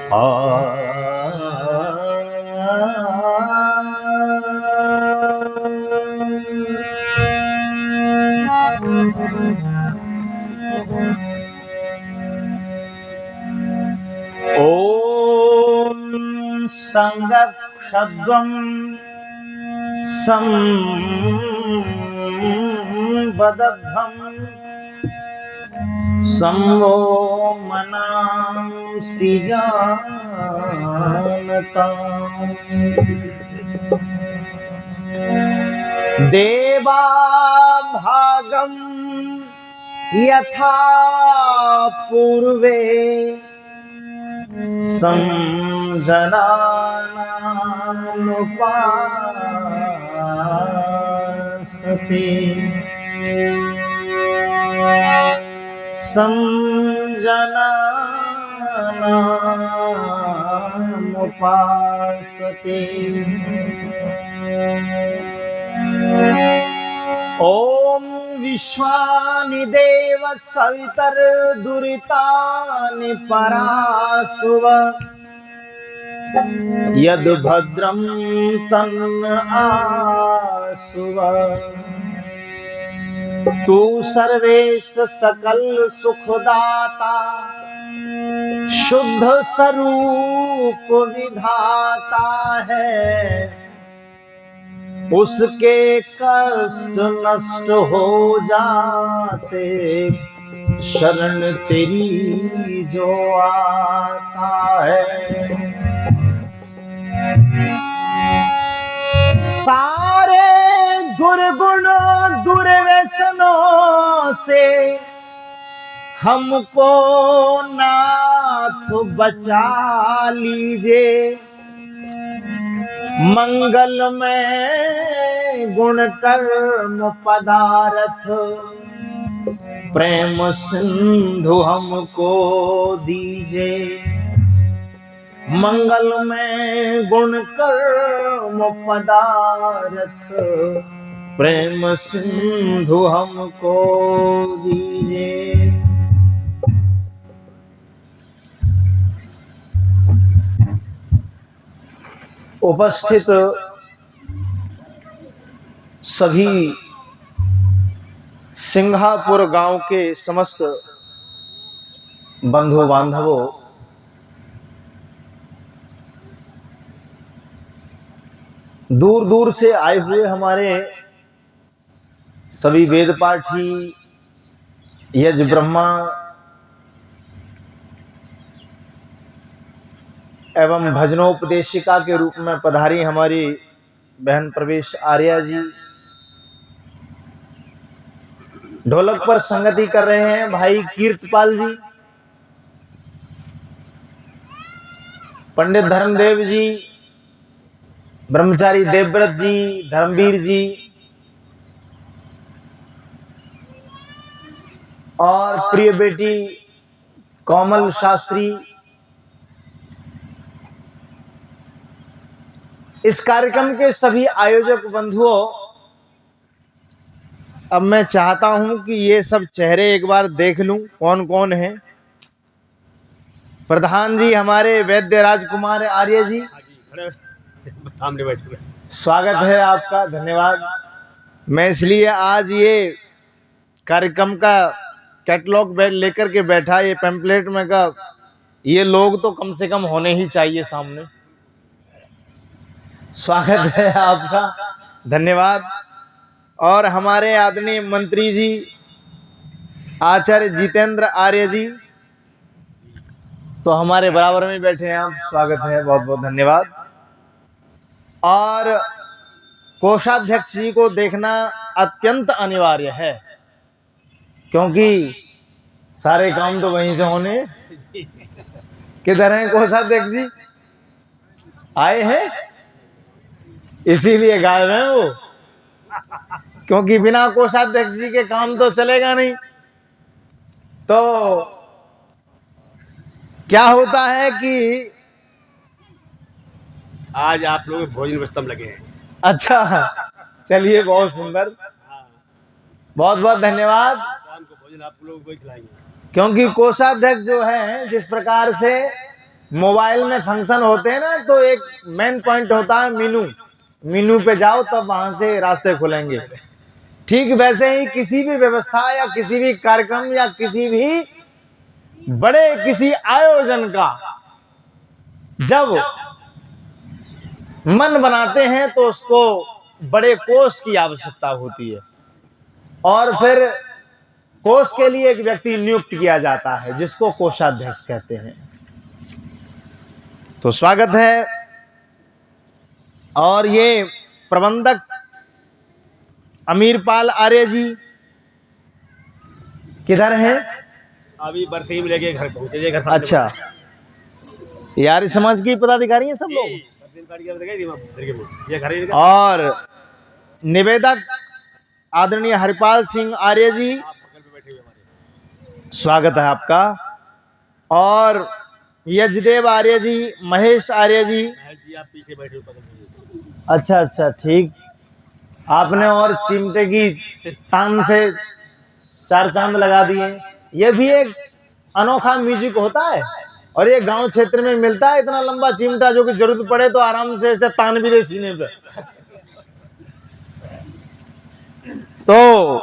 ओम संगक्षध्वं संवदध्वं संवो मनांसि जानताम् देवा भागं यथा पूर्वे संजनानुपासते संजनानुपासते ओम विश्वानि देव सवितर्दुरितानि परासुव यद भद्रं तन्न आसुव तू सर्वेश सकल सुखदाता शुद्ध स्वरूप विधाता है उसके कष्ट नष्ट हो जाते शरण तेरी जो आता है। सारे दुर्गुण दुर्व्यसनों से हमको नाथ बचा लीजिए मंगल में गुण कर्म पदार्थ प्रेम सिंधु हमको दीजिए मंगल में गुण कर्म पदार्थ प्रेम सिंधु हमको दीजिए। उपस्थित सभी सिंघापुर गांव के समस्त बंधु बांधवों, दूर दूर से आए हुए हमारे सभी वेद पाठी यज ब्रह्मा एवं भजनोपदेशिका के रूप में पधारी हमारी बहन प्रवेश आर्या जी, ढोलक पर संगति कर रहे हैं भाई कीर्तपाल जी, पंडित धर्मदेव जी, ब्रह्मचारी देवव्रत जी, धर्मवीर जी और प्रिय बेटी कोमल शास्त्री। इस कार्यक्रम के सभी आयोजक बंधुओं, अब मैं चाहता हूं कि ये सब चेहरे एक बार देख लूं कौन कौन है। प्रधान जी हमारे वैद्य राजकुमार आर्य जी, स्वागत है आपका, धन्यवाद। मैं इसलिए आज ये कार्यक्रम का कैटलॉग लेकर के बैठा, ये पैम्पलेट में का ये लोग तो कम से कम होने ही चाहिए सामने। स्वागत है आपका, धन्यवाद। और हमारे आदरणीय मंत्री जी आचार्य जितेंद्र आर्य जी तो हमारे बराबर में बैठे हैं आप, स्वागत है, बहुत बहुत धन्यवाद। और कोषाध्यक्ष जी को देखना अत्यंत अनिवार्य है क्योंकि सारे काम तो वहीं से होने। किधर हैं कोषाध्यक्ष जी? आए हैं इसीलिए गायब हैं वो, क्योंकि बिना कोषाध्यक्ष जी के काम तो चलेगा नहीं। तो क्या होता है कि आज आप लोग भोजन व्यवस्था में लगे हैं। अच्छा, चलिए, बहुत सुंदर, बहुत बहुत धन्यवाद। शाम को भोजन आप लोगों को खिलाएंगे क्योंकि कोषाध्यक्ष जो है जिस प्रकार से मोबाइल में फंक्शन होते हैं ना, तो एक मेन पॉइंट होता है मेनू। मेनू पे जाओ तब वहां से रास्ते खुलेंगे। ठीक वैसे ही किसी भी व्यवस्था या किसी भी कार्यक्रम या किसी भी बड़े किसी आयोजन का जब मन बनाते हैं तो उसको बड़े कोष की आवश्यकता होती है, और फिर कोष के लिए एक व्यक्ति नियुक्त किया जाता है जिसको कोषाध्यक्ष कहते हैं। तो स्वागत है। और ये प्रबंधक अमीरपाल आर्य जी किधर हैं? अभी बरसे ही मिलेंगे घर पहुंचे, ये घर सामने अच्छा, यार समाज की पदाधिकारी हैं सब लोग। ये घर ही और निवेदक आदरणीय हरिपाल सिंह आर्य जी, आप बगल पे बैठे हुए हमारे। स्वागत है आपका। और यजदेव आर्य जी, महेश आर्य जी, महेश जी आप पीछे बैठे हुए बगल में। अच्छा अच्छा ठीक। आपने और चिमटे की तान से 4 चांद लगा दिए। ये भी एक अनोखा म्यूजिक होता है, और ये गांव क्षेत्र में मिलता है इतना लंबा चिमटा, जो कि जरूरत पड़े तो आराम से ऐसे तान भी दे सीने पे। तो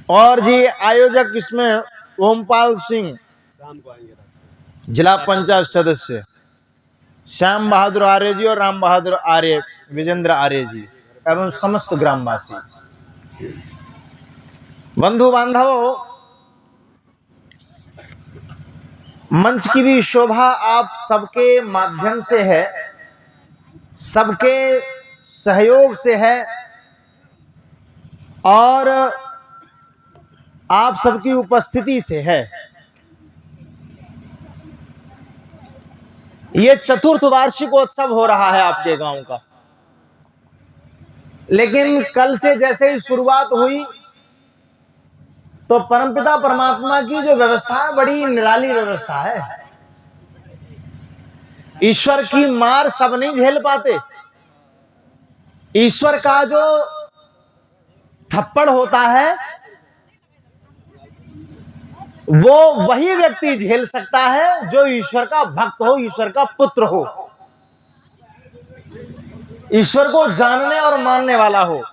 और जी आयोजक इसमें ओमपाल सिंह, शाम को आएंगे रात जिला पंचायत सदस्य श्याम बहादुर आर्य जी और राम बहादुर आर्य, विजेंद्र आर्य जी एवं समस्त ग्रामवासी। बंधु बांधवों, मंच की भी शोभा आप सबके माध्यम से है, सबके सहयोग से है, और आप सबकी उपस्थिति से है। ये चतुर्थ वार्षिकोत्सव हो रहा है आपके गांव का, लेकिन कल से जैसे ही शुरुआत हुई तो परमपिता परमात्मा की जो व्यवस्था है बड़ी निराली व्यवस्था है। ईश्वर की मार सब नहीं झेल पाते। ईश्वर का जो थप्पड़ होता है वो वही व्यक्ति झेल सकता है जो ईश्वर का भक्त हो, ईश्वर का पुत्र हो, ईश्वर को जानने और मानने वाला हो।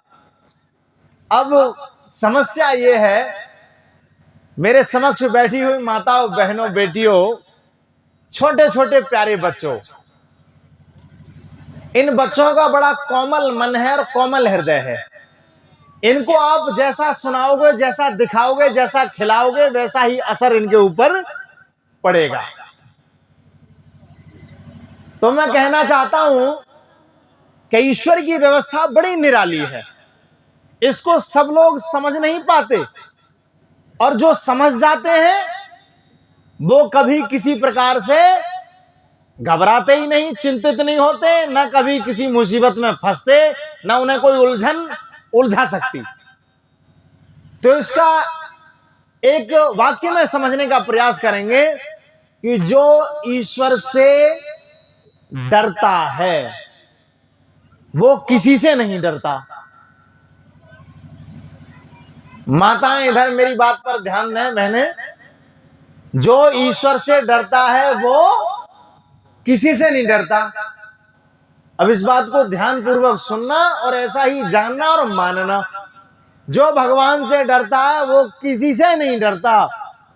अब समस्या ये है, मेरे समक्ष बैठी हुई माताओं, बहनों, बेटियों, छोटे छोटे प्यारे बच्चों, इन बच्चों का बड़ा कोमल मन है और कोमल हृदय है। इनको आप जैसा सुनाओगे, जैसा दिखाओगे, जैसा खिलाओगे, वैसा ही असर इनके ऊपर पड़ेगा। तो मैं कहना चाहता हूं कि ईश्वर की व्यवस्था बड़ी निराली है। इसको सब लोग समझ नहीं पाते, और जो समझ जाते हैं वो कभी किसी प्रकार से घबराते ही नहीं, चिंतित नहीं होते, न कभी किसी मुसीबत में फंसते, न उन्हें कोई उलझन उलझा सकती। तो इसका एक वाक्य में समझने का प्रयास करेंगे कि जो ईश्वर से डरता है वो किसी से नहीं डरता। माताएं इधर मेरी बात पर ध्यान दें बहनें, जो ईश्वर से डरता है वो किसी से नहीं डरता। अब इस बात को ध्यान पूर्वक सुनना और ऐसा ही जानना और मानना। जो भगवान से डरता है वो किसी से नहीं डरता,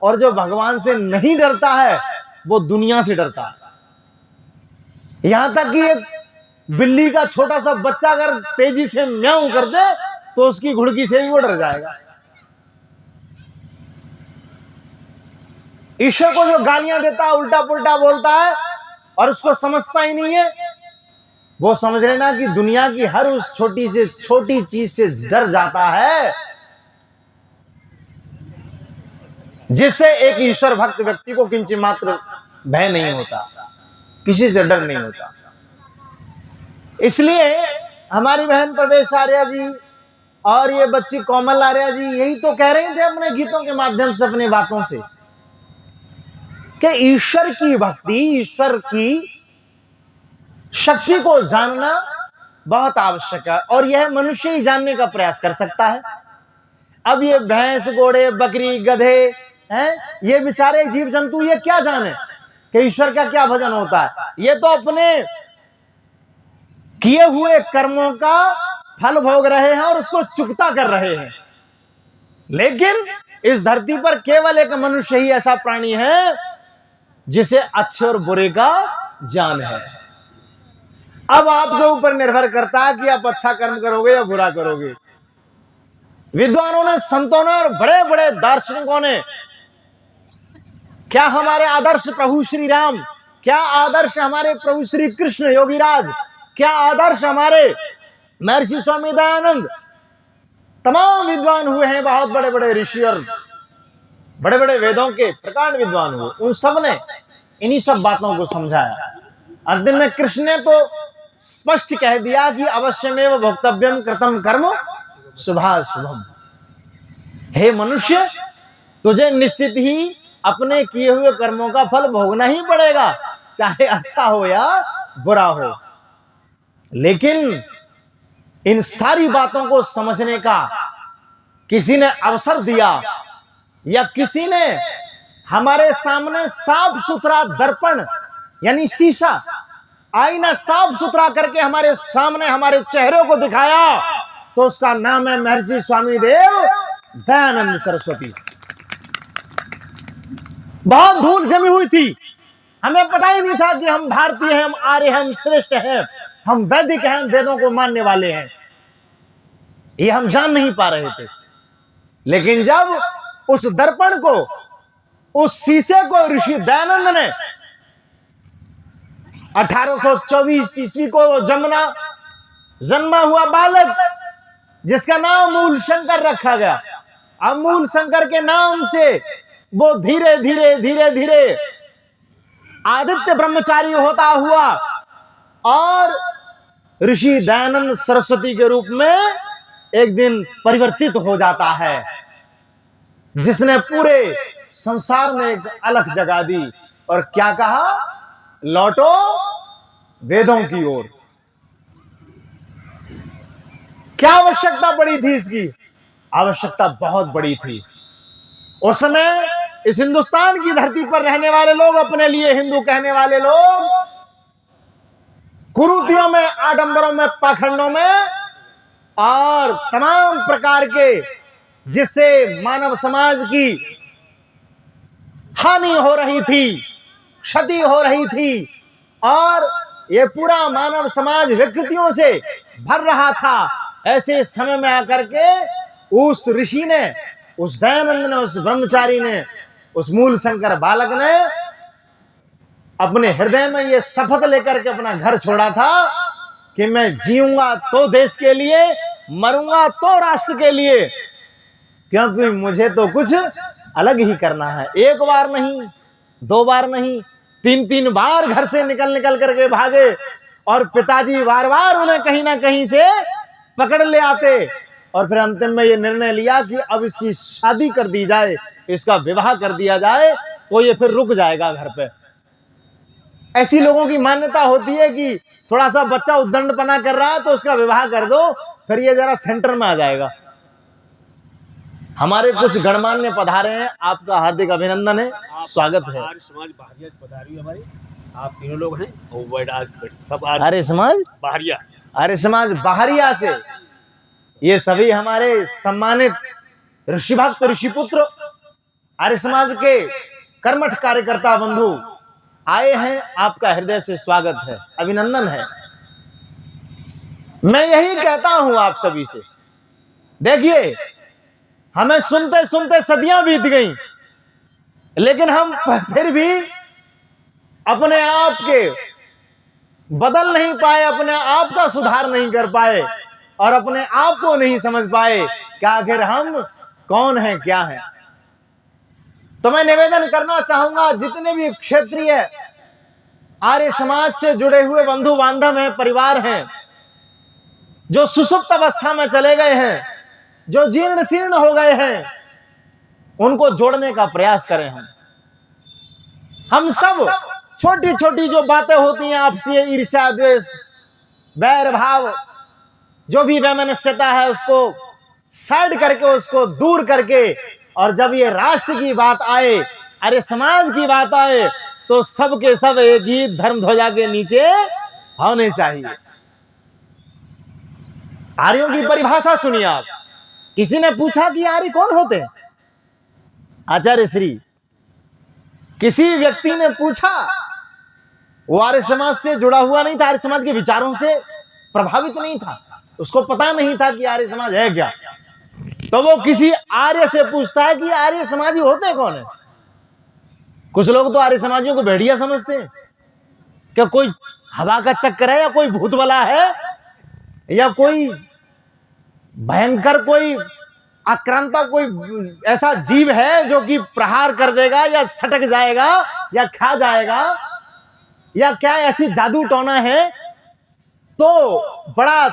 और जो भगवान से नहीं डरता है वो दुनिया से डरता है। यहां तक कि एक बिल्ली का छोटा सा बच्चा अगर तेजी से म्याऊं कर दे तो उसकी घुड़की से भी वो डर जाएगा। ईश्वर को जो गालियां देता है, उल्टा पुल्टा बोलता है और उसको समझता ही नहीं है, वो समझ लेना कि दुनिया की हर उस छोटी से छोटी चीज से डर जाता है जिससे एक ईश्वर भक्त व्यक्ति को किंचित मात्र भय नहीं होता, किसी से डर नहीं होता। इसलिए हमारी बहन प्रवेश आर्या जी और ये बच्ची कोमल आर्या जी यही तो कह रहे थे अपने गीतों के माध्यम से, अपनी बातों से, कि ईश्वर की भक्ति, ईश्वर की शक्ति को जानना बहुत आवश्यक है, और यह मनुष्य ही जानने का प्रयास कर सकता है। अब ये भैंस, घोड़े, बकरी, गधे हैं, ये बेचारे जीव जंतु ये क्या जाने? कि ईश्वर का क्या भजन होता है। ये तो अपने किए हुए कर्मों का फल भोग रहे हैं और उसको चुकता कर रहे हैं। लेकिन इस धरती पर केवल एक मनुष्य ही ऐसा प्राणी है जिसे अच्छे और बुरे का ज्ञान है। अब आपके ऊपर निर्भर करता है कि आप अच्छा कर्म करोगे या बुरा करोगे। विद्वानों ने, संतों ने और बड़े बड़े दार्शनिकों ने, क्या हमारे आदर्श प्रभु श्री राम, क्या आदर्श हमारे प्रभु श्री कृष्ण योगीराज, क्या आदर्श हमारे महर्षि स्वामी दयानंद, तमाम विद्वान हुए हैं, बहुत बड़े बड़े ऋषि और बड़े बड़े वेदों के प्रकांड विद्वान हुए, उन सब ने इन्हीं सब बातों को समझाया। अंतिम में कृष्ण ने तो स्पष्ट कह दिया कि अवश्यमेव भोक्तव्यम कृतम कर्म शुभाशुभम। हे मनुष्य, तुझे निश्चित ही अपने किए हुए कर्मों का फल भोगना ही पड़ेगा, चाहे अच्छा हो या बुरा हो। लेकिन इन सारी बातों को समझने का किसी ने अवसर दिया या किसी ने हमारे सामने साफ सुथरा दर्पण यानी शीशा, आईना साफ सुथरा करके हमारे सामने हमारे चेहरों को दिखाया, तो उसका नाम है महर्षि स्वामी देव दयानंद सरस्वती। बहुत धूल जमी हुई थी, हमें पता ही नहीं था कि हम भारतीय हैं, हम आर्य हैं, हम श्रेष्ठ हैं, हम वैदिक हैं, वेदों को मानने वाले हैं, ये हम जान नहीं पा रहे थे। लेकिन जब उस दर्पण को, उस शीशे को ऋषि दयानंद ने 1824 ईस्वी को जन्मा हुआ बालक जिसका नाम मूल शंकर रखा गया, अब मूल शंकर के नाम से वो धीरे धीरे धीरे धीरे आदित्य ब्रह्मचारी होता हुआ और ऋषि दयानंद सरस्वती के रूप में एक दिन परिवर्तित हो जाता है, जिसने पूरे संसार में एक अलख जगा दी और क्या कहा, लौटो वेदों की ओर। क्या आवश्यकता पड़ी थी इसकी? आवश्यकता बहुत बड़ी थी। उस समय इस हिंदुस्तान की धरती पर रहने वाले लोग, अपने लिए हिंदू कहने वाले लोग, कुरीतियों में, आडंबरों में, पाखंडों में और तमाम प्रकार के जिससे मानव समाज की हानि हो रही थी, क्षति हो रही थी और ये पूरा मानव समाज विकृतियों से भर रहा था, ऐसे समय में आकर के उस ऋषि ने, उस दयानंद ने, उस ब्रह्मचारी ने, उस मूल शंकर बालक ने अपने हृदय में ये शपथ लेकर के अपना घर छोड़ा था कि मैं जीऊंगा तो देश के लिए, मरूंगा तो राष्ट्र के लिए, क्योंकि मुझे तो कुछ अलग ही करना है। एक बार नहीं, दो बार नहीं, तीन तीन बार घर से निकल निकल करके भागे और पिताजी बार बार उन्हें कहीं ना कहीं से पकड़ ले आते और फिर अंतिम में ये निर्णय लिया कि अब इसकी शादी कर दी जाए, इसका विवाह कर दिया जाए, तो ये फिर रुक जाएगा घर पे। ऐसी लोगों की मान्यता होती है कि थोड़ा सा बच्चा उद्दंडपना कर रहा है तो उसका विवाह कर दो, फिर ये जरा सेंटर में आ जाएगा। हमारे कुछ गणमान्य पधारे हैं, आपका हार्दिक अभिनंदन है, स्वागत है। आर्य समाज बाहरिया से पधारी हुई हमारी, आप तीनों लोग हैं और सब आर्य समाज बाहरिया, आर्य समाज बाहरिया से ये सभी हमारे सम्मानित ऋषि भक्त, ऋषिपुत्र, आर्य समाज के कर्मठ कार्यकर्ता बंधु आए हैं। आपका हृदय से स्वागत है, अभिनंदन है। मैं यही कहता हूं आप सभी से, देखिए हमें सुनते सुनते सदियां बीत गई, लेकिन हम फिर भी अपने आप के बदल नहीं पाए, अपने आप का सुधार नहीं कर पाए और अपने आप को नहीं समझ पाए कि आखिर हम कौन हैं, क्या हैं। तो मैं निवेदन करना चाहूंगा, जितने भी क्षेत्रीय आर्य समाज से जुड़े हुए बंधु बांधव हैं, परिवार हैं, जो सुसुप्त अवस्था में चले गए हैं, जो जीर्ण शीर्ण हो गए हैं, उनको जोड़ने का प्रयास करें। हम सब छोटी छोटी जो बातें होती हैं, आपसी ईर्ष्या, द्वेष, बैर भाव, जो भी वैमनस्यता है, उसको साइड करके, उसको दूर करके, और जब ये राष्ट्र की बात आए, अरे समाज की बात आए, तो सब के सब एक ही धर्म ध्वजा के नीचे होने चाहिए। आर्यों की परिभाषा सुनिए आप। किसी ने पूछा कि आर्य कौन होते हैं? आचार्य श्री किसी व्यक्ति ने पूछा, वो आर्य समाज से जुड़ा हुआ नहीं था, आर्य समाज के विचारों से प्रभावित नहीं था, उसको पता नहीं था कि आर्य समाज है क्या। तो वो किसी आर्य से पूछता है कि आर्य समाजी होते कौन है? कुछ लोग तो आर्य समाजियों को भेड़िया समझते हैं। क्या कोई हवा का चक्कर है, या कोई भूत वाला है, या कोई भयंकर कोई आक्रांता कोई ऐसा जीव है जो कि प्रहार कर देगा, या सटक जाएगा, या खा जाएगा, या क्या ऐसी जादू टोना है? तो बड़ा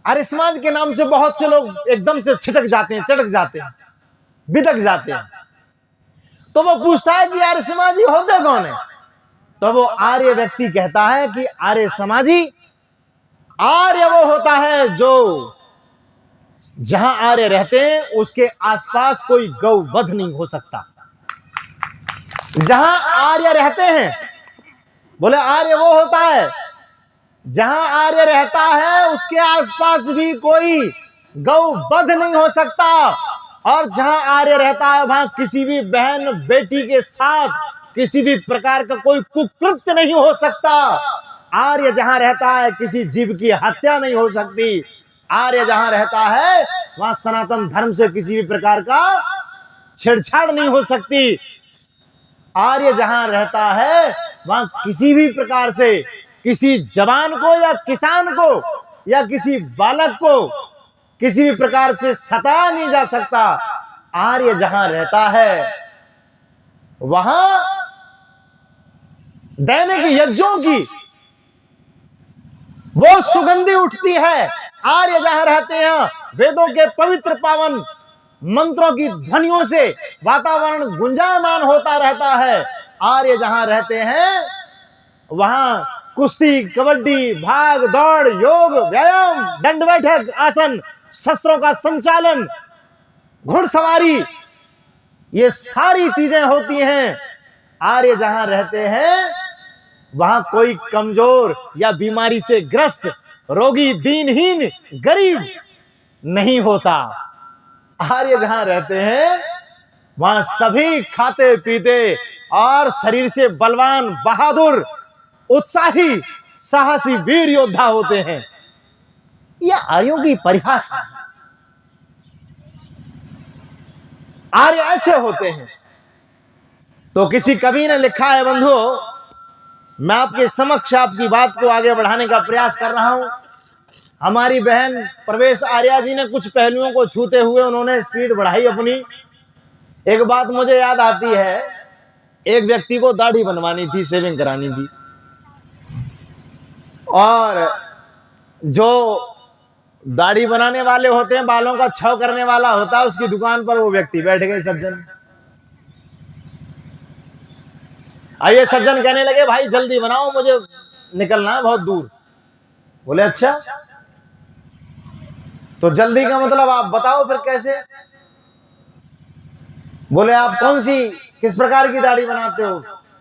आर्य समाज के नाम से बहुत से लोग एकदम से छिटक जाते हैं, चटक जाते हैं, बिदक जाते हैं। तो वो पूछता है कि आर्य समाजी होते कौन है? तो वो आर्य व्यक्ति कहता है कि आर्य समाजी, आर्य वो होता है जो जहां आर्य रहते हैं उसके आसपास कोई गौवध नहीं हो सकता। जहां आर्य रहते हैं, बोले आर्य वो होता है जहां आर्य रहता है उसके आसपास भी कोई गौवध नहीं हो सकता। और जहां आर्य रहता है वहां किसी भी बहन बेटी के साथ किसी भी प्रकार का कोई कुकृत्य नहीं हो सकता। आर्य जहां रहता है किसी जीव की हत्या नहीं हो सकती। आर्य जहां रहता है वहां सनातन धर्म से किसी भी प्रकार का छेड़छाड़ नहीं हो सकती। आर्य जहां रहता है वहां किसी भी प्रकार से किसी जवान को या किसान को या किसी बालक को किसी भी प्रकार से सताया नहीं जा सकता। आर्य जहां रहता है वहां दैनिक यज्ञों की वो सुगंधी उठती है। आर्य जहां रहते हैं वेदों के पवित्र पावन मंत्रों की ध्वनियों से वातावरण गुंजायमान होता रहता है। आर्य जहां रहते हैं वहां कुश्ती, कबड्डी, भाग दौड़, योग, व्यायाम, दंड बैठक, आसन, शस्त्रों का संचालन, घुड़सवारी, ये सारी चीजें होती हैं। आर्य जहां रहते हैं वहां कोई कमजोर या बीमारी से ग्रस्त रोगी, दीनहीन, गरीब नहीं होता। आर्य जहां रहते हैं वहां सभी खाते पीते और शरीर से बलवान, बहादुर, उत्साही, साहसी वीर योद्धा होते हैं। यह आर्यों की परिभाषा है। आर्य ऐसे होते हैं। तो किसी कवि ने लिखा है, बंधुओं, मैं आपके समक्ष आपकी बात को आगे बढ़ाने का प्रयास कर रहा हूं। हमारी बहन प्रवेश आर्या जी ने कुछ पहलुओं को छूते हुए उन्होंने स्पीड बढ़ाई अपनी। एक बात मुझे याद आती है, एक व्यक्ति को दाढ़ी बनवानी थी, शेविंग करानी थी, और जो दाढ़ी बनाने वाले होते हैं, बालों का छाव करने वाला होता है, उसकी दुकान पर वो व्यक्ति बैठ गए, सज्जन। आइए सज्जन कहने लगे, भाई जल्दी बनाओ, मुझे निकलना है बहुत दूर। बोले अच्छा, तो जल्दी का मतलब आप बताओ फिर कैसे? बोले आप कौन सी, किस प्रकार की दाढ़ी बनाते हो?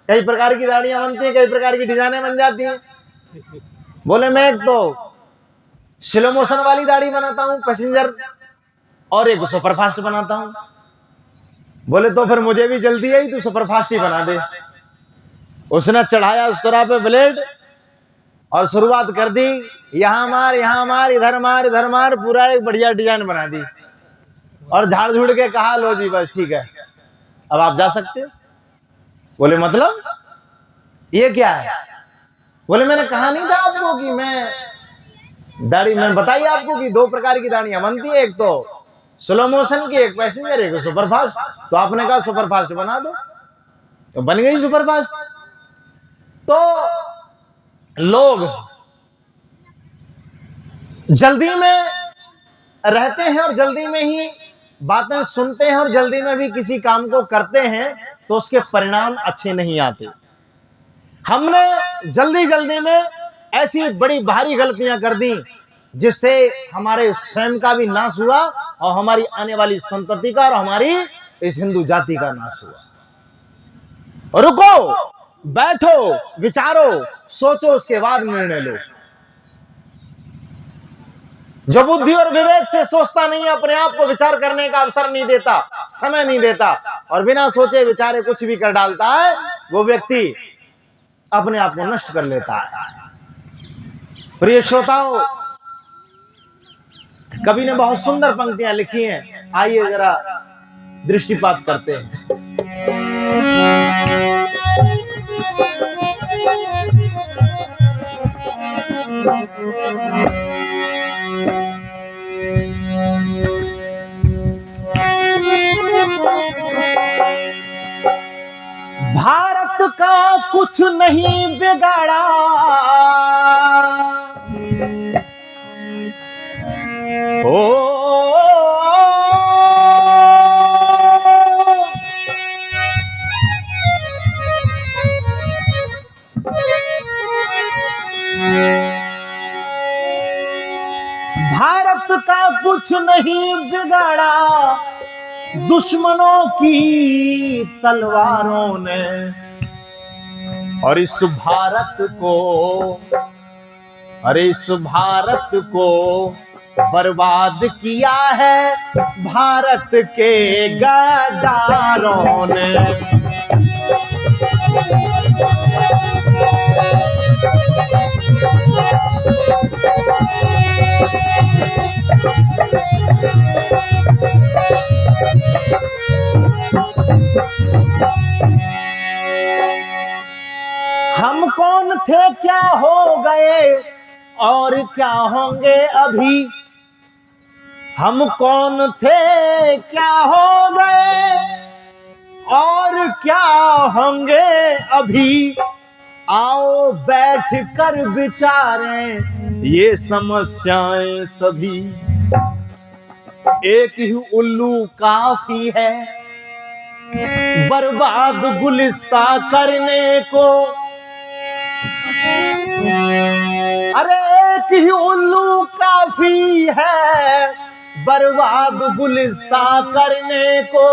कई प्रकार की दाढ़ियां बनती हैं, कई प्रकार की डिजाइनें बन जाती हैं। बोले मैं एक तो स्लो मोशन वाली दाढ़ी बनाता हूं, पैसेंजर, और एक सुपरफास्ट बनाता हूं। बोले तो फिर मुझे भी जल्दी है, तू सुपरफास्ट ही बना दे। उसने चढ़ाया उस तरह पे ब्लेड और शुरुआत कर दी, यहां मार, यहां मार, इधर मार, इधर मार, पूरा एक बढ़िया डिजाइन बना दी और झाड़ झूड़ के कहा, लो जी बस ठीक है, अब आप जा सकते हो। बोले मतलब ये क्या है? बोले मैंने कहा नहीं था आपको कि मैं दाढ़ी, मैंने बताई आपको कि दो प्रकार की दाढ़ियां बनती है, एक तो स्लो मोशन की, एक पैसेंजर, एक सुपरफास्ट। तो आपने कहा सुपरफास्ट बना दो, तो बन गई सुपरफास्ट। तो लोग जल्दी में रहते हैं और जल्दी में ही बातें सुनते हैं और जल्दी में भी किसी काम को करते हैं, तो उसके परिणाम अच्छे नहीं आते। हमने जल्दी जल्दी में ऐसी बड़ी भारी गलतियां कर दी जिससे हमारे स्वयं का भी नाश हुआ और हमारी आने वाली संतति का और हमारी इस हिंदू जाति का नाश हुआ। रुको, बैठो, विचारो, सोचो, उसके बाद निर्णय लो। जो बुद्धि और विवेक से सोचता नहीं है, अपने आप को विचार करने का अवसर नहीं देता, समय नहीं देता, और बिना सोचे विचारे कुछ भी कर डालता है, वो व्यक्ति अपने आप को नष्ट कर लेता है। प्रिय श्रोताओं, कवि ने बहुत सुंदर पंक्तियां लिखी हैं, आइए जरा दृष्टिपात करते हैं। भारत का कुछ नहीं बिगाड़ा, ओ भारत का कुछ नहीं बिगाड़ा, दुश्मनों की तलवारों ने, और इस भारत को, अरे इस भारत को बर्बाद किया है भारत के गद्दारों ने। हम कौन थे, क्या हो गए और क्या होंगे अभी। हम कौन थे, क्या हो गए और क्या होंगे अभी। आओ बैठ कर विचारें ये समस्याएं सभी। एक ही उल्लू काफी है बर्बाद गुलिस्ता करने को। अरे एक ही उल्लू काफी है बर्बाद गुलिस्ता करने को।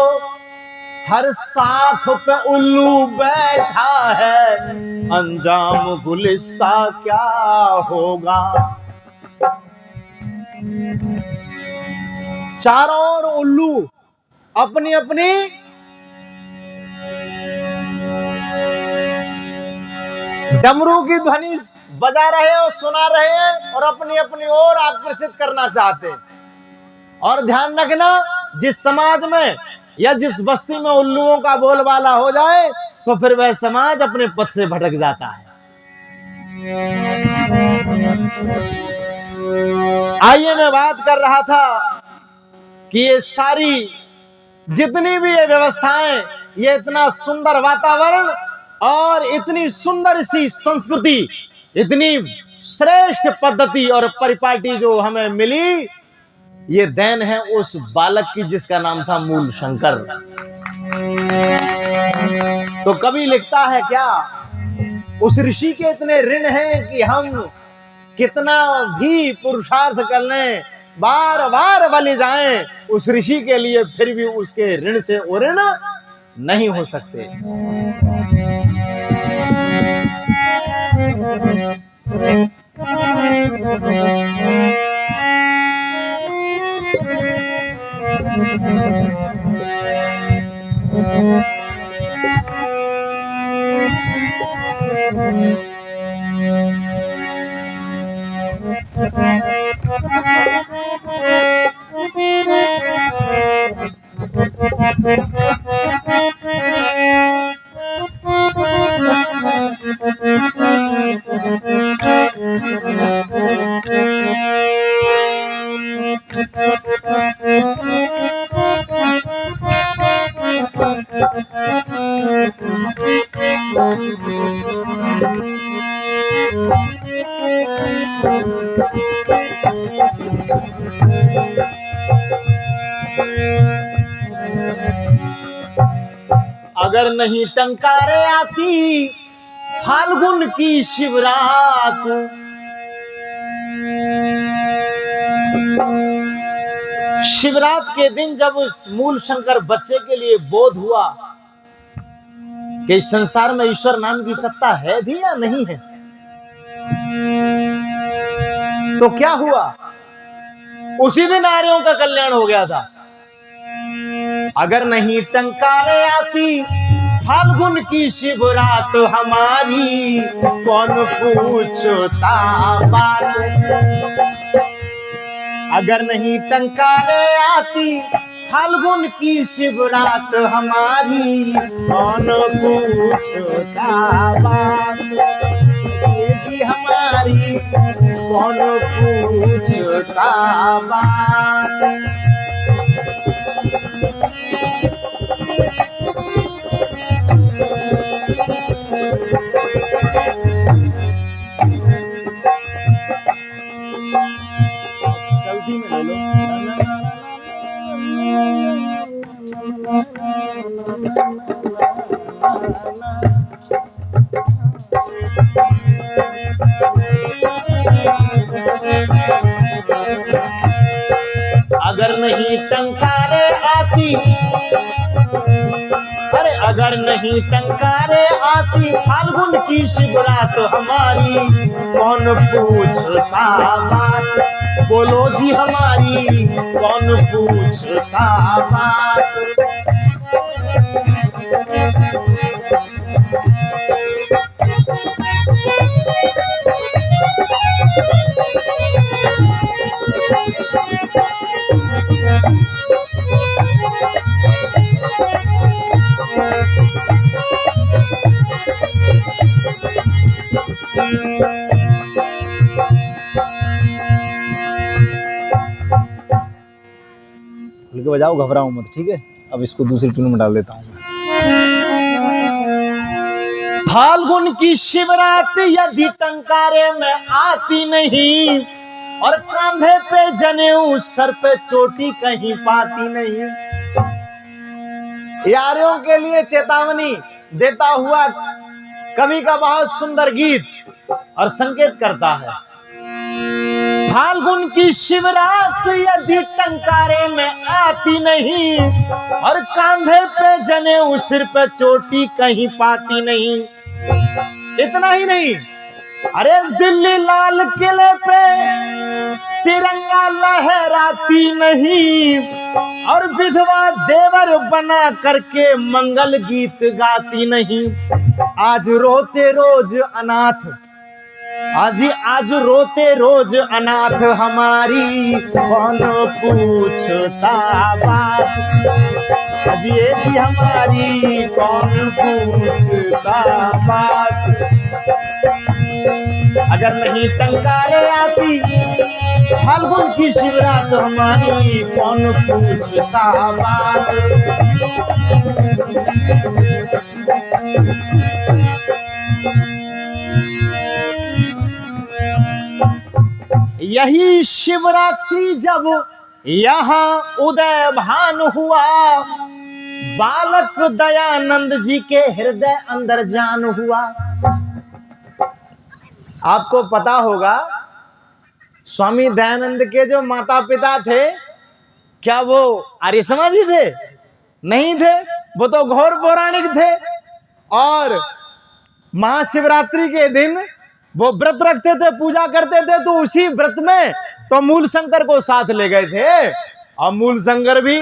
हर साख पे उल्लू बैठा है, अंजाम गुलिस्ता क्या होगा। चारों ओर उल्लू अपनी अपनी डमरू की ध्वनि बजा रहे और सुना रहे हैं और अपनी अपनी ओर आकर्षित करना चाहते हैं। और ध्यान रखना, जिस समाज में या जिस बस्ती में उल्लुओं का बोलबाला हो जाए तो फिर वह समाज अपने पथ से भटक जाता है। आइए, मैं बात कर रहा था कि ये सारी जितनी भी ये व्यवस्थाएं, ये इतना सुंदर वातावरण और इतनी सुंदर सी संस्कृति, इतनी श्रेष्ठ पद्धति और परिपाटी जो हमें मिली, ये देन है उस बालक की जिसका नाम था मूल शंकर। तो कवि लिखता है क्या, उस ऋषि के इतने ऋण हैं कि हम कितना भी पुरुषार्थ कर लें, बार बार बलि जाएं, उस ऋषि के लिए फिर भी उसके ऋण से उऋण नहीं हो सकते। अगर नहीं टंकारे आती फाल्गुन की शिवरात, शिवरात के दिन जब उस मूल शंकर बच्चे के लिए बोध हुआ कि इस संसार में ईश्वर नाम की सत्ता है भी या नहीं है। तो क्या हुआ, उसी दिन आर्यों का कल्याण हो गया था। अगर नहीं टंकारे आती फाल्गुन की शिवरात हमारी, कौन पूछता बात। अगर नहीं टंकारे आती फाल्गुन की शिवरात हमारी, कौन पूछता बात जी हमारी, कौन पूछता बात। चलती में ले लो। अगर नहीं टंकारे आती, अरे अगर नहीं टंकारे आती फाल्गुन की शिवरात हमारी, कौन पूछता बात। बोलो जी हमारी, कौन पूछता बात। खुल के बजाओ, घबराओ मत, ठीक है। अब इसको दूसरी ट्यून में डाल देता हूं। फाल्गुन की शिवरात यदि टंकारे में आती नहीं, और कांधे पे जनेऊ सर पे चोटी कहीं पाती नहीं। यारियों के लिए चेतावनी देता हुआ कवि का बहुत सुंदर गीत और संकेत करता है। फाल्गुन की शिवरात यदि टंकारे में आती नहीं, और कांधे पे जनेऊ सिर पे चोटी कहीं पाती नहीं। इतना ही नहीं, अरे दिल्ली लाल किले पे तिरंगा लहराती नहीं, और विधवा देवर बना करके मंगल गीत गाती नहीं। आज रोते रोज अनाथ, आज रोते रोज अनाथ हमारी, कौन पूछता बात। आज ये भी हमारी, कौन पूछता बात। अगर नहीं टंकारे आती फाल्गुन की शिवरात हमारी, कौन पूछता बात। यही शिवरात्रि जब यहाँ उदय भान हुआ, बालक दयानंद जी के हृदय अंदर जान हुआ। आपको पता होगा स्वामी दयानंद के जो माता पिता थे, क्या वो आर्य समाजी थे? नहीं थे, वो तो घोर पौराणिक थे। और महाशिवरात्रि के दिन वो व्रत रखते थे, पूजा करते थे। तो उसी व्रत में तो मूल शंकर को साथ ले गए थे। और मूल शंकर भी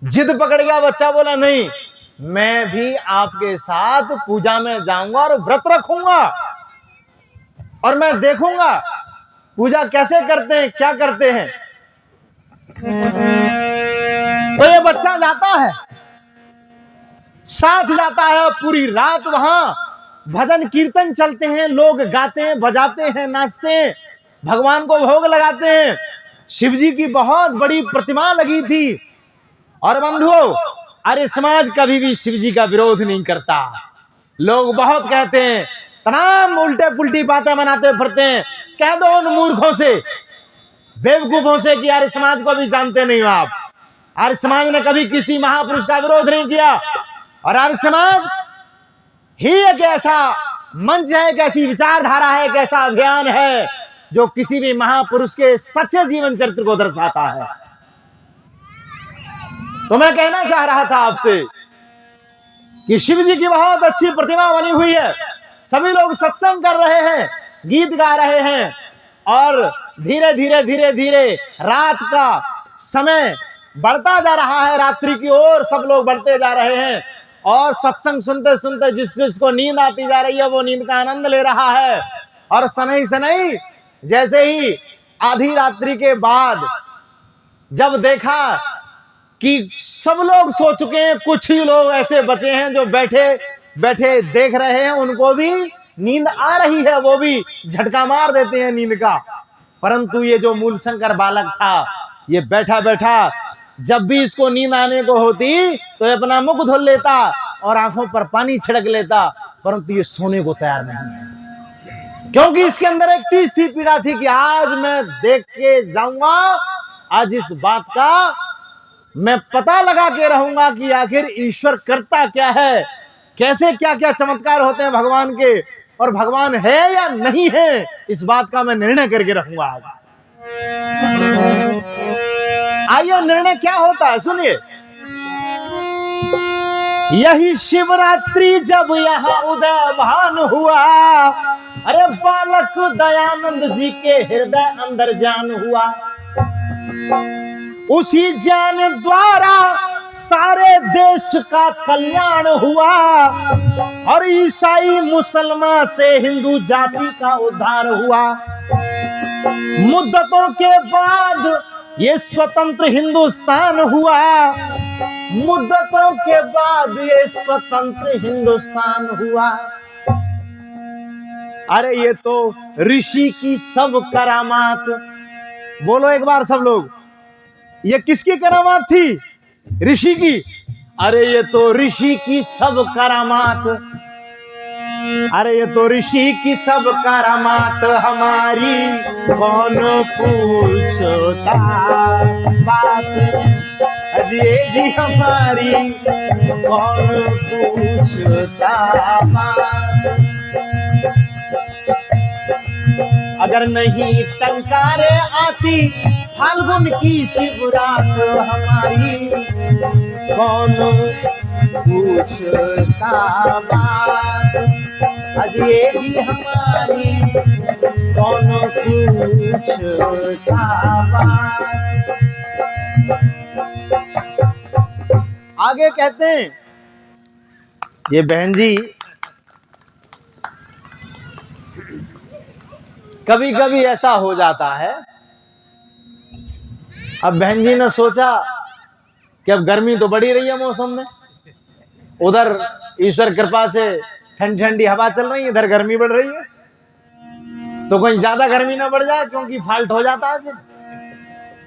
जिद पकड़ गया, बच्चा बोला नहीं, मैं भी आपके साथ पूजा में जाऊंगा और व्रत रखूंगा, और मैं देखूंगा पूजा कैसे करते हैं, क्या करते हैं। तो ये बच्चा जाता है, साथ जाता है। पूरी रात वहां भजन कीर्तन चलते हैं, लोग गाते हैं, बजाते हैं, नाचते हैं, भगवान को भोग लगाते हैं। शिव जी की बहुत बड़ी प्रतिमा लगी थी। और बंधुओं, आर्य समाज कभी भी शिव जी का विरोध नहीं करता। लोग बहुत कहते हैं, तमाम उल्टे पुल्टी बातें बनाते फिरते हैं। कह दो उन मूर्खों से, बेवकूफों से कि आर्य समाज को भी जानते नहीं हो आप। आर्य समाज ने कभी किसी महापुरुष का विरोध नहीं किया। और आर्य समाज ही एक ऐसा मंच है, एक ऐसी विचारधारा है, एक ऐसा अभियान है जो किसी भी महापुरुष के सच्चे जीवन चरित्र को दर्शाता है। तो मैं कहना चाह रहा था आपसे कि शिव जी की बहुत अच्छी प्रतिमा बनी हुई है, सभी लोग सत्संग कर रहे हैं, गीत गा रहे हैं, और धीरे धीरे धीरे धीरे रात का समय बढ़ता जा रहा है, रात्रि की ओर सब लोग बढ़ते जा रहे हैं, और सत्संग सुनते सुनते जिसको नींद आती जा रही है वो नींद का आनंद ले रहा है। और सनई सनई जैसे ही आधी रात्रि के बाद जब देखा कि सब लोग सो चुके हैं, कुछ ही लोग ऐसे बचे हैं जो बैठे बैठे देख रहे हैं, उनको भी नींद आ रही है, वो भी झटका मार देते हैं नींद का। परंतु ये जो मूलशंकर बालक था, ये बैठा बैठा जब भी इसको नींद आने को होती तो ये अपना मुख धुल लेता और आंखों पर पानी छिड़क लेता, परंतु ये सोने को तैयार नहीं है, क्योंकि इसके अंदर एक तीसरी पीड़ा थी कि आज मैं देख के जाऊंगा, आज इस बात का मैं पता लगा के रहूंगा कि आखिर ईश्वर करता क्या है, कैसे क्या क्या चमत्कार होते हैं भगवान के, और भगवान है या नहीं है, इस बात का मैं निर्णय करके रहूंगा आज। आइए निर्णय क्या होता है सुनिए। यही शिवरात्रि जब यहाँ उदयभान हुआ, अरे बालक दयानंद जी के हृदय अंदर जान हुआ, उसी ज्ञान द्वारा सारे देश का कल्याण हुआ, और ईसाई मुसलमान से हिंदू जाति का उद्धार हुआ। मुद्दतों के बाद ये स्वतंत्र हिंदुस्तान हुआ, मुद्दतों के बाद ये स्वतंत्र हिंदुस्तान हुआ। अरे ये तो ऋषि की सब करामात, बोलो एक बार सब लोग, ये किसकी करामात थी? ऋषि की। अरे ये तो ऋषि की सब करामात, अरे ये तो ऋषि की सब करामात, हमारी कौन पूछता बात, अजय जी हमारी कौन पूछता बात। अगर नहीं टंकारे आती फाल्गुन की शिवरात, हमारी कौन पूछता बात, अजय जी हमारी कौन पूछता बात। आगे कहते हैं ये बहन जी, कभी कभी ऐसा हो जाता है, अब बहन जी ने सोचा कि अब गर्मी तो बढ़ी रही है मौसम में, उधर ईश्वर कृपा से ठंडी ठंडी हवा चल रही है, इधर गर्मी बढ़ रही है, तो कहीं ज्यादा गर्मी ना बढ़ जाए, क्योंकि फाल्ट हो जाता है फिर।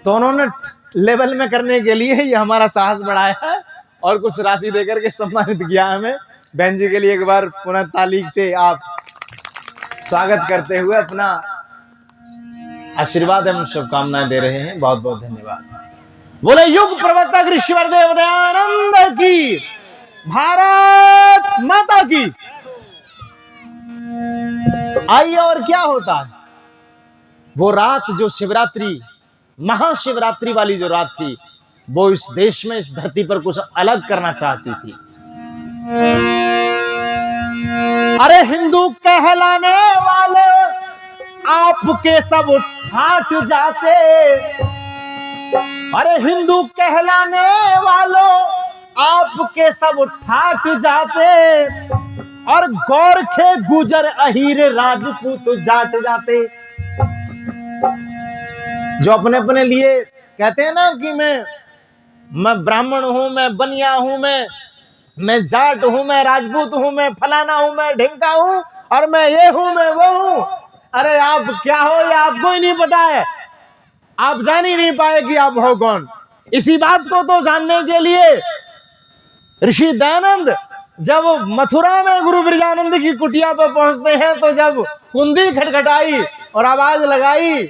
तो उन्होंने लेवल में करने के लिए ये हमारा साहस बढ़ाया है और कुछ राशि देकर के सम्मानित किया हमें। बहन जी के लिए एक बार पुनः ताली से आप स्वागत करते हुए अपना आशीर्वाद एवं शुभकामनाएं दे रहे हैं। बहुत बहुत धन्यवाद। बोले युग प्रवर्तक ऋषिवर देव दयानंद की, भारत माता की। आइए और क्या होता है, वो रात जो शिवरात्रि, महाशिवरात्रि वाली जो रात थी, वो इस देश में, इस धरती पर कुछ अलग करना चाहती थी। अरे हिंदू कहलाने वाले आपके सब ठाट जाते, अरे हिंदू कहलाने वालों आपके सब ठाट जाते, और गोरखे गुजर अहीर राजपूत जाट जाते। जो अपने अपने लिए कहते हैं ना कि मैं ब्राह्मण हूं, मैं बनिया हूं, मैं जाट हूं, मैं राजपूत हूं, मैं फलाना हूं, मैं ढिंका हूं, और मैं ये हूं, मैं वो हूं। अरे आप क्या हो ये आपको ही नहीं पता है, आप जान ही नहीं पाए कि आप हो कौन। इसी बात को तो जानने के लिए ऋषि दयानंद जब मथुरा में गुरु ब्रजानंद की कुटिया पर पहुंचते हैं, तो जब कुंडी खटखटाई और आवाज लगाई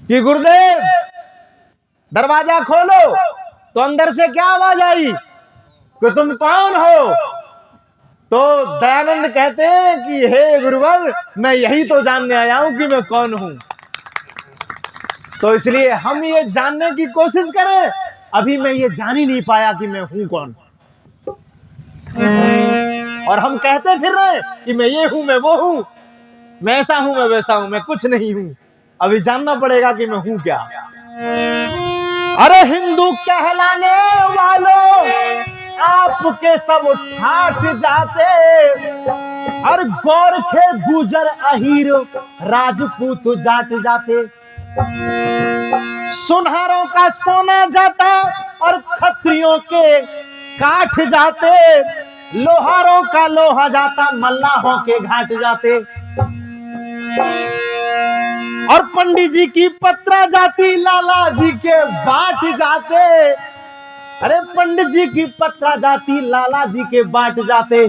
कि गुरुदेव दरवाजा खोलो, तो अंदर से क्या आवाज आई कि तुम कौन हो? तो दयानंद कहते हैं कि हे गुरुवर, मैं यही तो जानने आया हूं कि मैं कौन हूं। तो इसलिए हम ये जानने की कोशिश करें, अभी मैं ये जान ही नहीं पाया कि मैं हूं कौन। और हम कहते फिर रहे कि मैं ये हूं, मैं वो हूं, मैं ऐसा हूं, मैं वैसा हूं, मैं कुछ नहीं हूं। अभी जानना पड़ेगा कि मैं हूं क्या। अरे हिंदू कहलाने वालों, आपके सब ठाठ जाते, और गोरखे गुजर अहीर राजपूत जाट जाते। सुनहरों का सोना जाता और खत्रियों के काठ जाते, लोहारों का लोहा जाता, मल्लाहों के घाट जाते। और पंडित जी की पत्रा जाती, लाला जी के बाट जाते। अरे पंडित जी की पत्रा जाती, लाला जी के बाट जाते।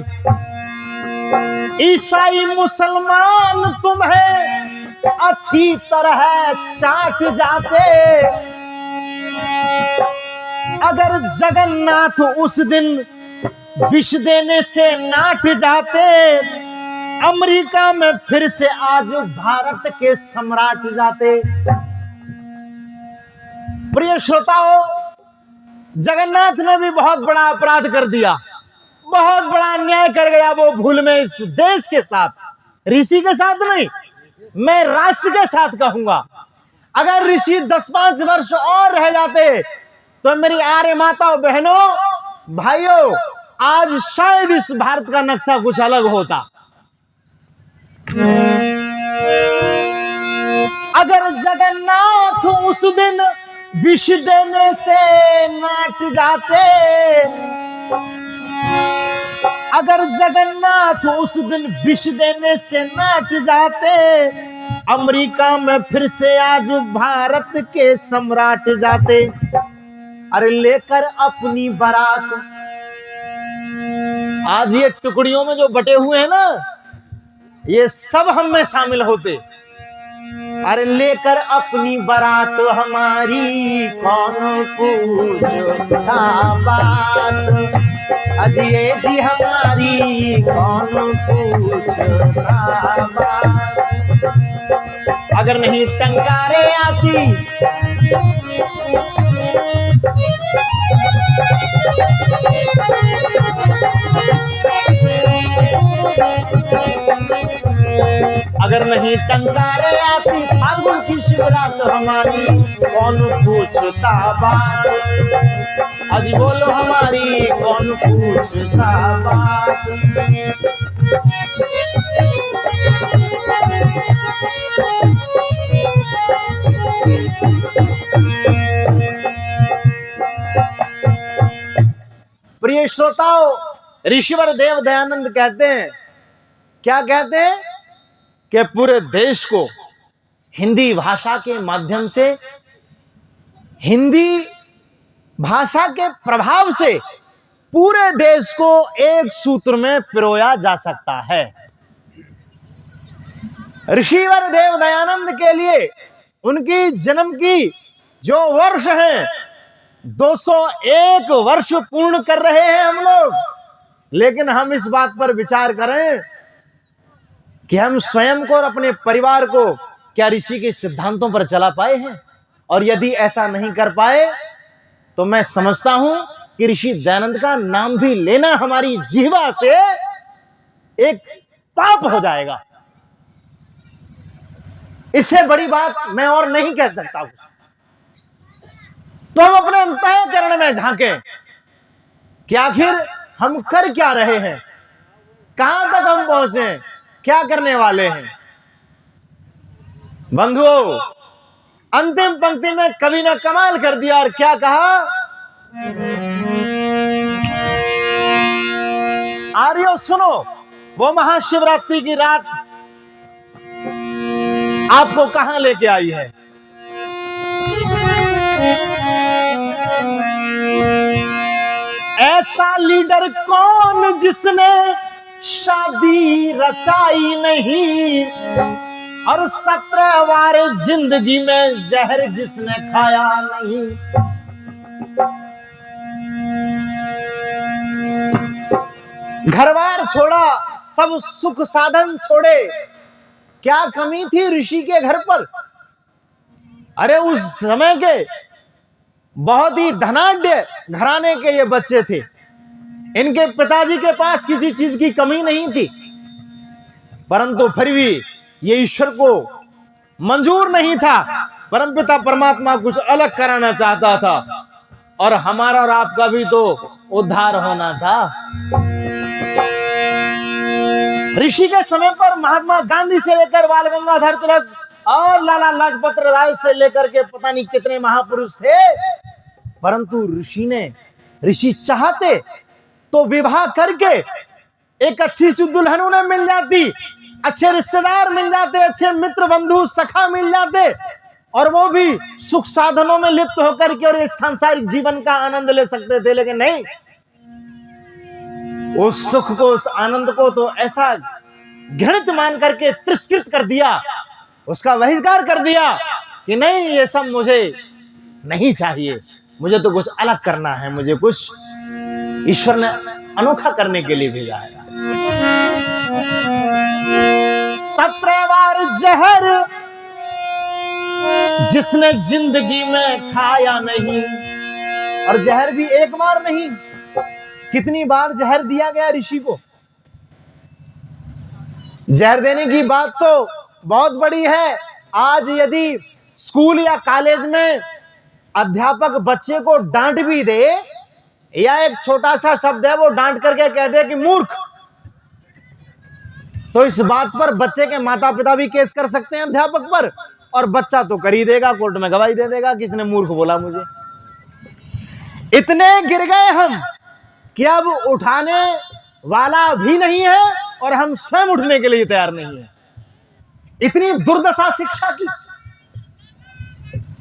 ईसाई मुसलमान तुम्हें अच्छी तरह चाट जाते। अगर जगन्नाथ उस दिन विष देने से नाट जाते, अमेरिका में फिर से आज भारत के सम्राट जाते। प्रिय श्रोताओं, जगन्नाथ ने भी बहुत बड़ा अपराध कर दिया, बहुत बड़ा अन्याय कर गया वो भूल में इस देश के साथ, ऋषि के साथ नहीं, मैं राष्ट्र के साथ कहूंगा। अगर ऋषि 10-5 वर्ष और रह जाते तो मेरी आर्य माताओं, बहनों, भाइयों, आज शायद इस भारत का नक्शा कुछ अलग होता। अगर जगन्नाथ उस दिन विष देने से नाट जाते, अगर जगन्नाथ उस दिन विष देने से नाट जाते, अमेरिका में फिर से आज भारत के सम्राट जाते। अरे लेकर अपनी बारात, आज ये टुकड़ियों में जो बटे हुए हैं ना, ये सब हम में शामिल होते। अरे लेकर अपनी बारात हमारी कौन पूछता बात, अजिए जी हमारी कौन पूछता बात। अगर नहीं टंकारे आती, अगर नहीं टंकारे आती, फागुन की शिवरात हमारी कौन पूछता बात, आज बोलो हमारी कौन पूछता बात। प्रिय श्रोताओ, ऋषिवर देव दयानंद कहते हैं, क्या कहते हैं कि पूरे देश को हिंदी भाषा के माध्यम से, हिंदी भाषा के प्रभाव से पूरे देश को एक सूत्र में पिरोया जा सकता है। ऋषिवर देव दयानंद के लिए उनकी जन्म की जो वर्ष है, 201 वर्ष पूर्ण कर रहे हैं हम लोग। लेकिन हम इस बात पर विचार करें कि हम स्वयं को और अपने परिवार को क्या ऋषि के सिद्धांतों पर चला पाए हैं, और यदि ऐसा नहीं कर पाए तो मैं समझता हूं कि ऋषि दयानंद का नाम भी लेना हमारी जिह्वा से एक पाप हो जाएगा। इससे बड़ी बात मैं और नहीं कह सकता हूं। तो हम अपने अंतःकरण में झांकें कि आखिर हम कर क्या रहे हैं, कहां तक हम पहुंचे, क्या करने वाले हैं। बंधुओं, अंतिम पंक्ति में कवि ने कमाल कर दिया और क्या कहा, आर्यों सुनो, वो महाशिवरात्रि की रात आपको कहां लेके आई है। ऐसा लीडर कौन जिसने शादी रचाई नहीं, और 17 बार जिंदगी में जहर जिसने खाया नहीं। घरबार छोड़ा, सब सुख साधन छोड़े, क्या कमी थी ऋषि के घर पर। अरे उस समय के बहुत ही धनाढ्य घराने के ये बच्चे थे, इनके पिताजी के पास किसी चीज की कमी नहीं थी, परंतु फिर भी ये ईश्वर को मंजूर नहीं था। परमपिता परमात्मा कुछ अलग कराना चाहता था, और हमारा और आपका भी तो उद्धार होना था। ऋषि के समय पर महात्मा गांधी से लेकर बाल गंगाधर तिलक और लाला लाजपत राय से लेकर के पता नहीं कितने महापुरुष थे, परंतु ऋषि चाहते तो विवाह करके एक अच्छी सी दुल्हन उन्हें मिल जाती, अच्छे रिश्तेदार मिल जाते, अच्छे मित्र बंधु सखा मिल जाते, और वो भी सुख साधनों में लिप्त होकर के और इस सांसारिक जीवन का आनंद ले सकते थे। लेकिन नहीं, उस सुख को, उस आनंद को तो ऐसा घृणित मान करके तिरस्कृत कर दिया, उसका बहिष्कार कर दिया कि नहीं, ये सब मुझे नहीं चाहिए, मुझे तो कुछ अलग करना है, मुझे कुछ ईश्वर ने अनोखा करने के लिए भेजा है। 17 बार जहर जिसने जिंदगी में खाया नहीं, और जहर भी एक बार नहीं, कितनी बार जहर दिया गया ऋषि को। जहर देने की बात तो बहुत बड़ी है। आज यदि स्कूल या कॉलेज में अध्यापक बच्चे को डांट भी दे, या एक छोटा सा शब्द है वो डांट करके कह दे कि मूर्ख, तो इस बात पर बच्चे के माता पिता भी केस कर सकते हैं अध्यापक पर, और बच्चा तो कर ही देगा, कोर्ट में गवाही दे देगा किसने मूर्ख बोला मुझे। इतने गिर गए हम कि अब उठाने वाला भी नहीं है, और हम स्वयं उठने के लिए तैयार नहीं है। इतनी दुर्दशा शिक्षा की।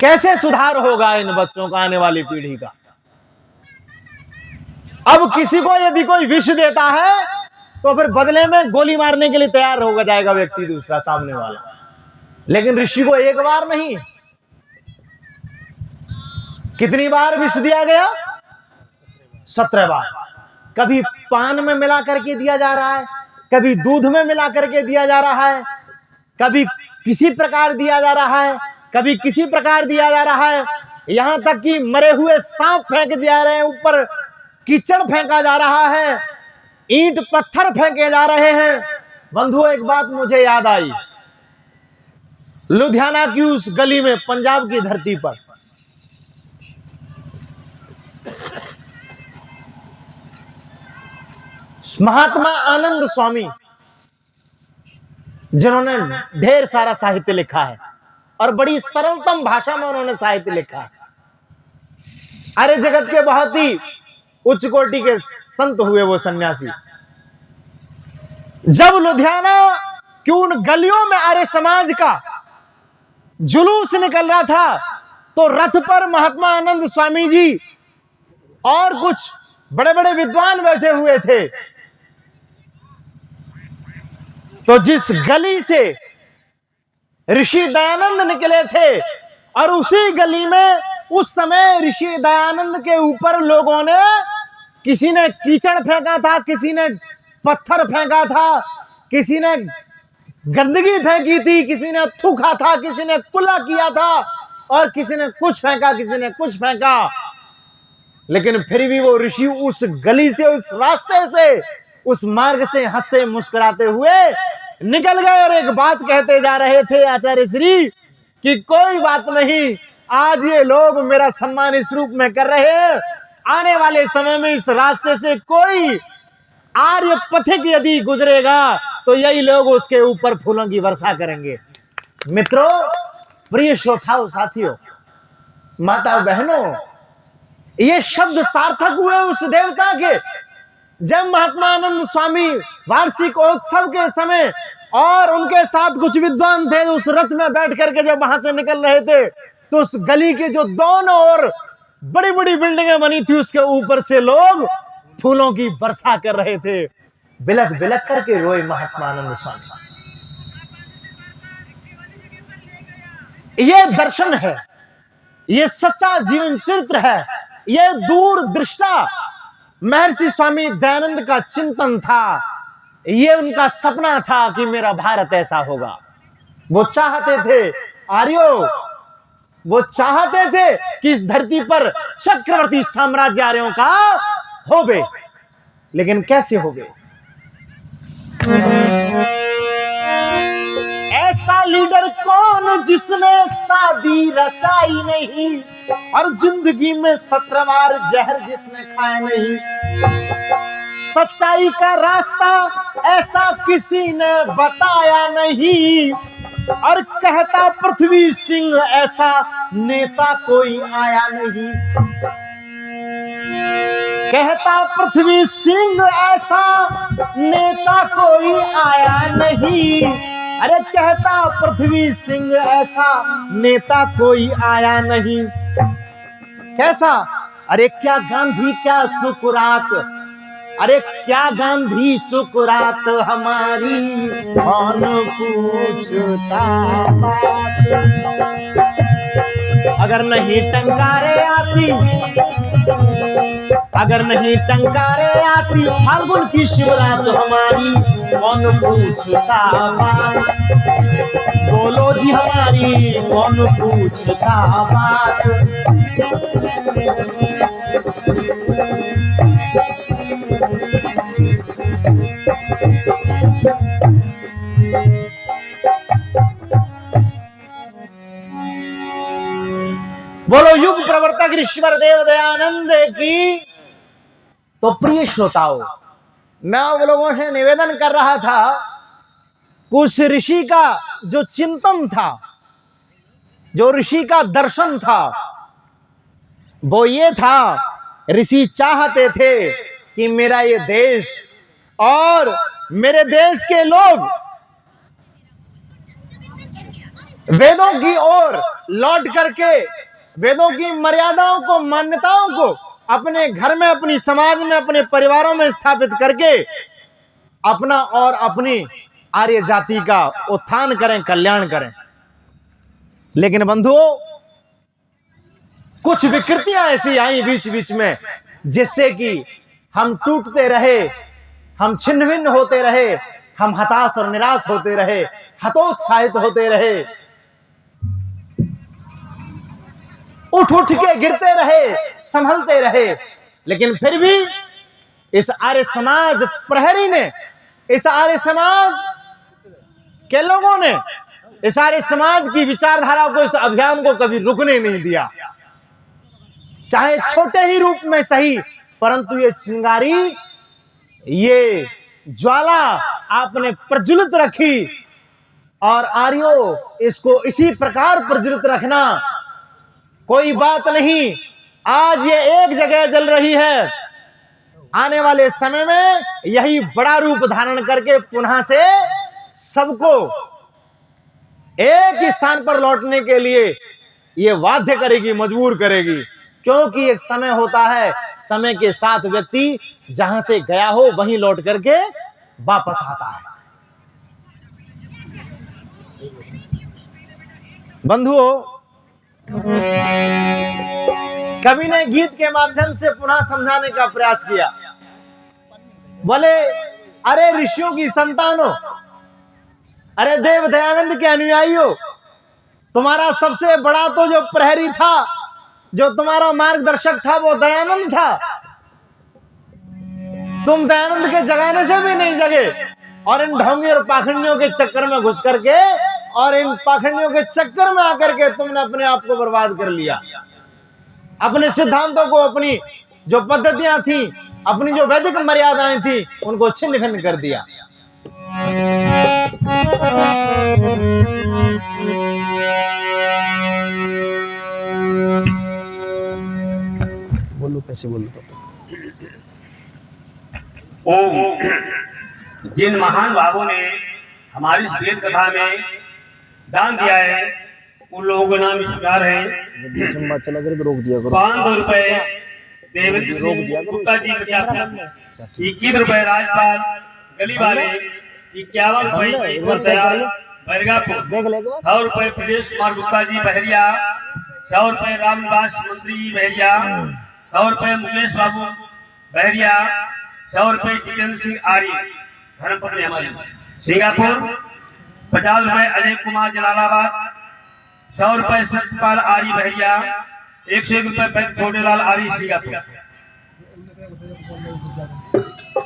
कैसे सुधार होगा इन बच्चों का, आने वाली पीढ़ी का। अब किसी को यदि कोई विष देता है तो फिर बदले में गोली मारने के लिए तैयार होगा जाएगा व्यक्ति दूसरा, सामने वाला। लेकिन ऋषि को एक बार नहीं, कितनी बार विष दिया गया? 17 बार। कभी पान में मिला करके दिया जा रहा है, कभी दूध में मिला करके दिया जा रहा है, कभी किसी प्रकार दिया जा रहा है, कभी किसी प्रकार दिया जा रहा है, यहां तक कि मरे हुए सांप फेंक दिया रहे हैं, ऊपर कीचड़ फेंका जा रहा है, ईंट पत्थर फेंके जा रहे हैं। बंधुओं, एक बात मुझे याद आई, लुधियाना की उस गली में, पंजाब की धरती पर, महात्मा आनंद स्वामी, जिन्होंने ढेर सारा साहित्य लिखा है और बड़ी सरलतम भाषा में उन्होंने साहित्य लिखा है। आर्य जगत के बहुत ही उच्च कोटि के संत हुए वो सन्यासी। जब लुधियाना की उन गलियों में आर्य समाज का जुलूस निकल रहा था, तो रथ पर महात्मा आनंद स्वामी जी और कुछ बड़े बड़े विद्वान बैठे हुए थे। तो जिस गली से ऋषि दयानंद निकले थे, और उसी गली में उस समय ऋषि दयानंद के ऊपर लोगों ने, किसी ने कीचड़ फेंका था, किसी ने पत्थर फेंका था, किसी ने गंदगी फेंकी थी, किसी ने थूका था, किसी ने कुल्ला किया था, और किसी ने कुछ फेंका, किसी ने कुछ फेंका। लेकिन फिर भी वो ऋषि उस गली से, उस रास्ते से, उस मार्ग से हंसते मुस्कुराते हुए निकल गए, और एक बात कहते जा रहे थे आचार्य श्री कि कोई बात नहीं, आज ये लोग मेरा सम्मान इस रूप में कर रहे हैं, आने वाले समय में इस रास्ते से कोई आर्य पथिक यदि गुजरेगा तो यही लोग उसके ऊपर फूलों की वर्षा करेंगे। मित्रों, प्रिय श्रोताओं, साथियों, माता बहनों, ये शब्द सार्थक हुए उस देवता के, जब महात्मा आनंद स्वामी वार्षिक उत्सव के समय और उनके साथ कुछ विद्वान थे, उस रथ में बैठ करके जब वहां से निकल रहे थे, तो उस गली के जो दोनों ओर बड़ी बड़ी बिल्डिंगें बनी थी, उसके ऊपर से लोग फूलों की वर्षा कर रहे थे। बिलख बिलख करके रोए महात्मा आनंद स्वामी। ये दर्शन है, ये सच्चा जीवन चरित्र है, ये दूरदृष्टा महर्षि स्वामी दयानंद का चिंतन था, ये उनका सपना था कि मेरा भारत ऐसा होगा। वो चाहते थे आर्यों, वो चाहते थे कि इस धरती पर चक्रवर्ती साम्राज्य आर्यों का होवे। लेकिन कैसे हो गए? ऐसा लीडर कौन जिसने शादी रचाई नहीं, और जिंदगी में 17 बार जहर जिसने खाया नहीं। सच्चाई का रास्ता ऐसा किसी ने बताया नहीं, और कहता पृथ्वी सिंह ऐसा नेता कोई आया नहीं। कहता पृथ्वी सिंह ऐसा नेता कोई आया नहीं। अरे कहता पृथ्वी सिंह ऐसा नेता कोई आया नहीं। कैसा? अरे क्या गांधी क्या सुकरात, अरे क्या गांधी सुकरात हमारी कौन पूछता बात। अगर नहीं टंकारे आती, अगर नहीं टंकारे आती फाल्गुन की शिवरात हमारी कौन पूछता बात। बोलो जी हमारी कौन पूछता बात। बोलो युग प्रवर्तक ऋषिवर देव दयानंद की। तो प्रिय श्रोताओं, मैं आप लोगों से निवेदन कर रहा था, कुछ ऋषि का जो चिंतन था, जो ऋषि का दर्शन था, वो ये था, ऋषि चाहते थे कि मेरा ये देश और मेरे देश के लोग वेदों की ओर लौट करके वेदों की मर्यादाओं को, मान्यताओं को अपने घर में, अपनी समाज में, अपने परिवारों में स्थापित करके अपना और अपनी आर्य जाति का उत्थान करें, कल्याण करें। लेकिन बंधुओं, कुछ विकृतियां ऐसी आई बीच बीच में, जिससे कि हम टूटते रहे, हम छिन्न भिन्न होते रहे, हम हताश और निराश होते रहे, हतोत्साहित होते रहे, उठ उठ के गिरते रहे, संभलते रहे। लेकिन फिर भी इस आर्य समाज प्रहरी ने, इस आर्य समाज के लोगों ने, इस आर्य समाज की विचारधारा को, इस अभियान को कभी रुकने नहीं दिया। चाहे छोटे ही रूप में सही, परंतु ये चिंगारी, ये ज्वाला आपने प्रज्वलित रखी। और आर्यों, इसको इसी प्रकार प्रज्वलित रखना, कोई बात नहीं। आज ये एक जगह जल रही है, आने वाले समय में यही बड़ा रूप धारण करके पुनः से सबको एक ही स्थान पर लौटने के लिए ये बाध्य करेगी, मजबूर करेगी। क्योंकि एक समय होता है, समय के साथ व्यक्ति जहां से गया हो वहीं लौट करके वापस आता है। बंधुओं, कवि ने गीत के माध्यम से पुनः समझाने का प्रयास किया। बोले, अरे ऋषियों की संतानों, अरे देव दयानंद के अनुयायियों, तुम्हारा सबसे बड़ा तो जो प्रहरी था, जो तुम्हारा मार्गदर्शक था, वो दयानंद था। तुम दयानंद के जगाने से भी नहीं जगे, और इन ढोंगी और पाखंडियों के चक्कर में घुस करके, और इन पाखंडियों के चक्कर में आकर के तुमने अपने आप को बर्बाद कर लिया। अपने सिद्धांतों को, अपनी जो पद्धतियां थी, अपनी जो वैदिक मर्यादाएं थी, उनको छिन्न भिन्न कर दिया। बोलो, कैसे बोलो तो। ओम। जिन महान भावों ने हमारी इस वेद कथा में दान दिया है, उन लोगों के नाम इस प्रकार है। चला कर रोक दिया करो। 500 रुपए देवेंद्र सिंह गुप्ता जी, 21 रुपए राजपाल गली वाले, 51 रुपए बैरगापुर, 100 रुपए प्रदेश कुमार गुप्ता जी बहरिया, 100 रुपए रामनिवास मंत्री जी बहरिया, 100 रुपए मुकेश बाबू बहरिया, 100 रुपए जितेंद्र सिंह आर्य धर्मपत्नी हमारी सिंगापुर, 50 रुपए अजय कुमार जलालाबाद, 100 रुपए सत्यपाल आर्य बहरिया, 101 रुपए छोटेलाल आर्य सिंगापुर।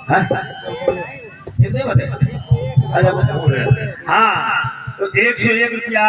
हाँ? कितने बने? हाँ तो 101 रुपया